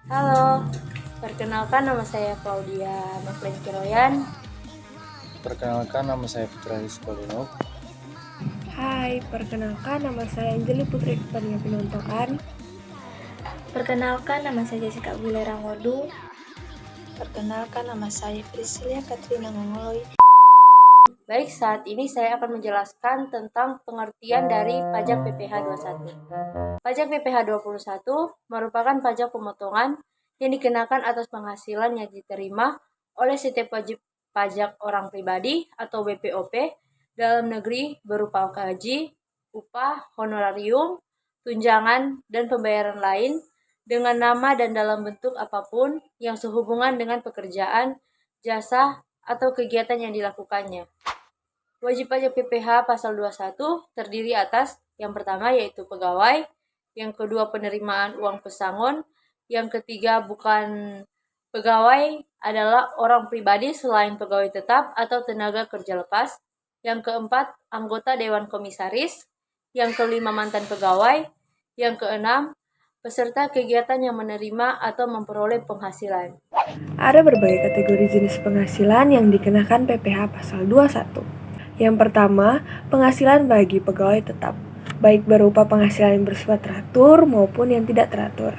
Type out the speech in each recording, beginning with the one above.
Halo, perkenalkan nama saya Claudia Mclean Kiroyan. Perkenalkan, nama saya Putra Rizkolino. Hai, perkenalkan nama saya Anjeli Putri Tania Pinontokan. Perkenalkan, nama saya Jessica Aguilera Ngodu. Perkenalkan, nama saya Priscilia Katrina Ngongoloy. Baik, saat ini saya akan menjelaskan tentang pengertian dari pajak PPh 21. Pajak PPh 21 merupakan pajak pemotongan yang dikenakan atas penghasilan yang diterima oleh setiap wajib pajak orang pribadi atau WPOP dalam negeri berupa gaji, upah, honorarium, tunjangan, dan pembayaran lain dengan nama dan dalam bentuk apapun yang sehubungan dengan pekerjaan, jasa, atau kegiatan yang dilakukannya. Wajib pajak PPh pasal 21 terdiri atas yang pertama yaitu pegawai, yang kedua penerimaan uang pesangon, yang ketiga bukan pegawai adalah orang pribadi selain pegawai tetap atau tenaga kerja lepas, yang keempat anggota dewan komisaris, yang kelima mantan pegawai, yang keenam peserta kegiatan yang menerima atau memperoleh penghasilan. Ada berbagai kategori jenis penghasilan yang dikenakan PPh pasal 21. Yang pertama, penghasilan bagi pegawai tetap, baik berupa penghasilan yang bersifat teratur maupun yang tidak teratur.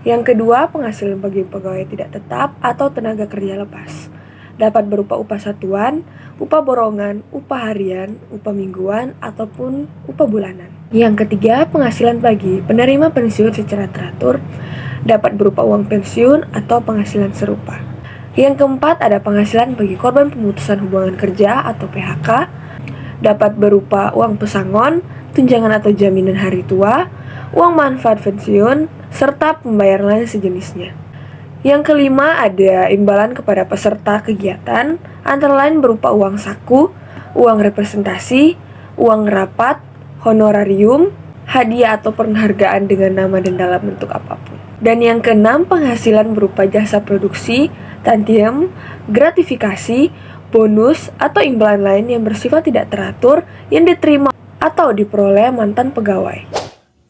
Yang kedua, penghasilan bagi pegawai tidak tetap atau tenaga kerja lepas. Dapat berupa upah satuan, upah borongan, upah harian, upah mingguan, ataupun upah bulanan. Yang ketiga, penghasilan bagi penerima pensiun secara teratur, dapat berupa uang pensiun atau penghasilan serupa. Yang keempat, ada penghasilan bagi korban pemutusan hubungan kerja atau PHK, dapat berupa uang pesangon, tunjangan atau jaminan hari tua, uang manfaat pensiun, serta pembayaran lain sejenisnya. Yang kelima, ada imbalan kepada peserta kegiatan, antara lain berupa uang saku, uang representasi, uang rapat, honorarium, hadiah atau penghargaan dengan nama dan dalam bentuk apapun. Dan yang keenam, penghasilan berupa jasa produksi, tantiem, gratifikasi, bonus, atau imbalan lain yang bersifat tidak teratur yang diterima atau diperoleh mantan pegawai.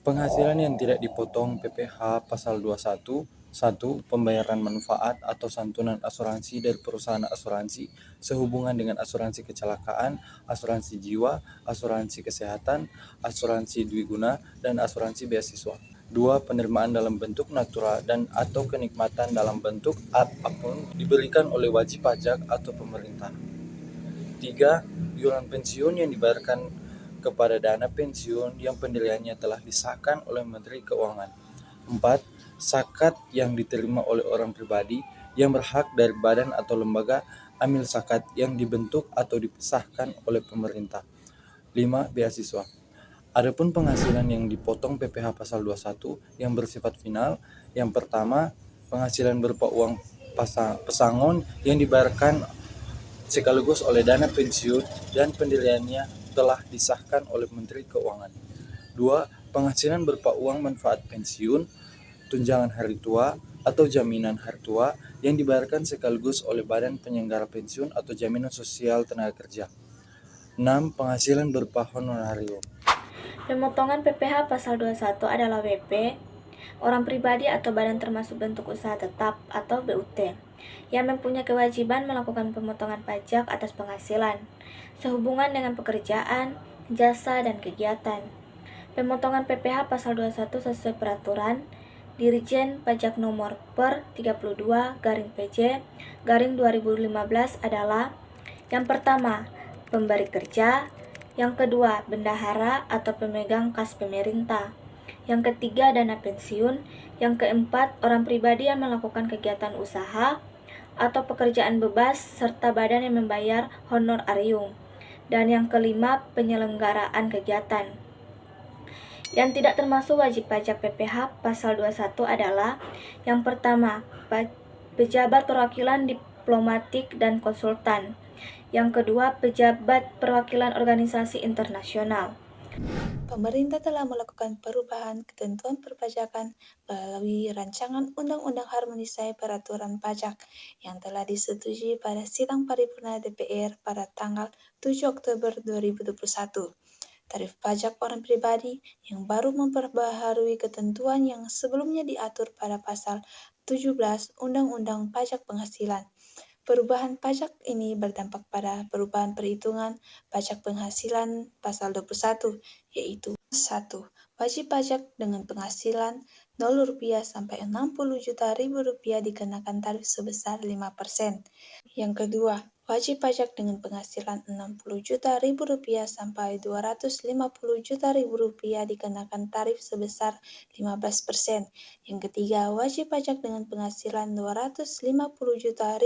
Penghasilan yang tidak dipotong PPh pasal 21. 1. Pembayaran manfaat atau santunan asuransi dari perusahaan asuransi sehubungan dengan asuransi kecelakaan, asuransi jiwa, asuransi kesehatan, asuransi dwiguna, dan asuransi beasiswa. 2. Penerimaan dalam bentuk natural dan atau kenikmatan dalam bentuk apapun diberikan oleh wajib pajak atau pemerintah. 3. Iuran pensiun yang dibayarkan kepada dana pensiun yang pendiriannya telah disahkan oleh Menteri Keuangan. 4. Zakat yang diterima oleh orang pribadi yang berhak dari badan atau lembaga amil zakat yang dibentuk atau disahkan oleh pemerintah. 5. Beasiswa. Adapun penghasilan yang dipotong PPh pasal 21 yang bersifat final, yang pertama, penghasilan berupa uang pesangon yang dibayarkan sekaligus oleh dana pensiun dan pendiriannya telah disahkan oleh Menteri Keuangan. 2. Penghasilan berupa uang manfaat pensiun, tunjangan hari tua, atau jaminan hari tua yang dibayarkan sekaligus oleh Badan Penyelenggara Pensiun atau Jaminan Sosial Tenaga Kerja. 6. Penghasilan berupa honorarium. Pemotongan PPh pasal 21 adalah WP, orang pribadi atau badan termasuk bentuk usaha tetap atau BUT, yang mempunyai kewajiban melakukan pemotongan pajak atas penghasilan, sehubungan dengan pekerjaan, jasa, dan kegiatan. Pemotongan PPh pasal 21 sesuai peraturan Dirjen Pajak Nomor per 32 PJ 2015 adalah: yang pertama, pemberi kerja; yang kedua, bendahara atau pemegang kas pemerintah; yang ketiga, dana pensiun; yang keempat, orang pribadi yang melakukan kegiatan usaha atau pekerjaan bebas serta badan yang membayar honorarium; dan yang kelima, penyelenggaraan kegiatan. Yang tidak termasuk wajib pajak PPh pasal 21 adalah: yang pertama, pejabat perwakilan diplomatik dan konsultan; yang kedua, pejabat perwakilan organisasi internasional. Pemerintah telah melakukan perubahan ketentuan perpajakan melalui rancangan Undang-Undang Harmonisasi Peraturan Pajak yang telah disetujui pada sidang paripurna DPR pada tanggal 7 Oktober 2021. tarif pajak orang pribadi yang baru memperbaharui ketentuan yang sebelumnya diatur pada pasal 17 Undang-Undang Pajak Penghasilan. Perubahan pajak ini berdampak pada perubahan perhitungan pajak penghasilan pasal 21, yaitu 1. Wajib pajak dengan penghasilan Rp0 sampai Rp60 juta dikenakan tarif sebesar 5%. Yang kedua, wajib pajak dengan penghasilan Rp60 juta sampai Rp250 juta dikenakan tarif sebesar 15%. Yang ketiga, wajib pajak dengan penghasilan Rp250 juta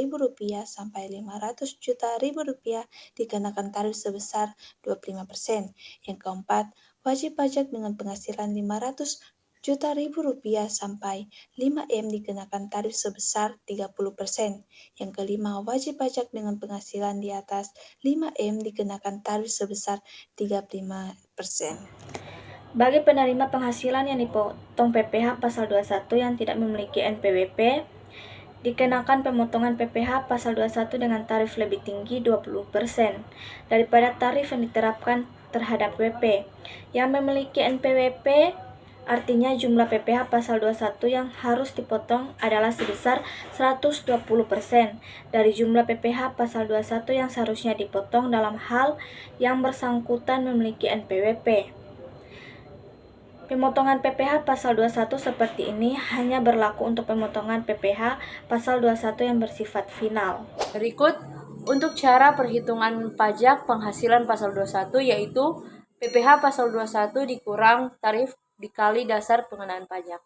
sampai Rp500 juta dikenakan tarif sebesar 25%. Yang keempat, wajib pajak dengan penghasilan Rp500 juta sampai 5M dikenakan tarif sebesar 30%. Yang kelima, wajib pajak dengan penghasilan di atas 5M dikenakan tarif sebesar 35%. Bagi penerima penghasilan yang dipotong PPh pasal 21 yang tidak memiliki NPWP, dikenakan pemotongan PPh pasal 21 dengan tarif lebih tinggi 20% daripada tarif yang diterapkan terhadap WP. Yang memiliki NPWP artinya jumlah PPh pasal 21 yang harus dipotong adalah sebesar 120% dari jumlah PPh pasal 21 yang seharusnya dipotong dalam hal yang bersangkutan memiliki NPWP. Pemotongan PPh pasal 21 seperti ini hanya berlaku untuk pemotongan PPh pasal 21 yang bersifat final. Berikut untuk cara perhitungan pajak penghasilan pasal 21, yaitu PPh pasal 21 dikurang tarif dikali dasar pengenaan pajak.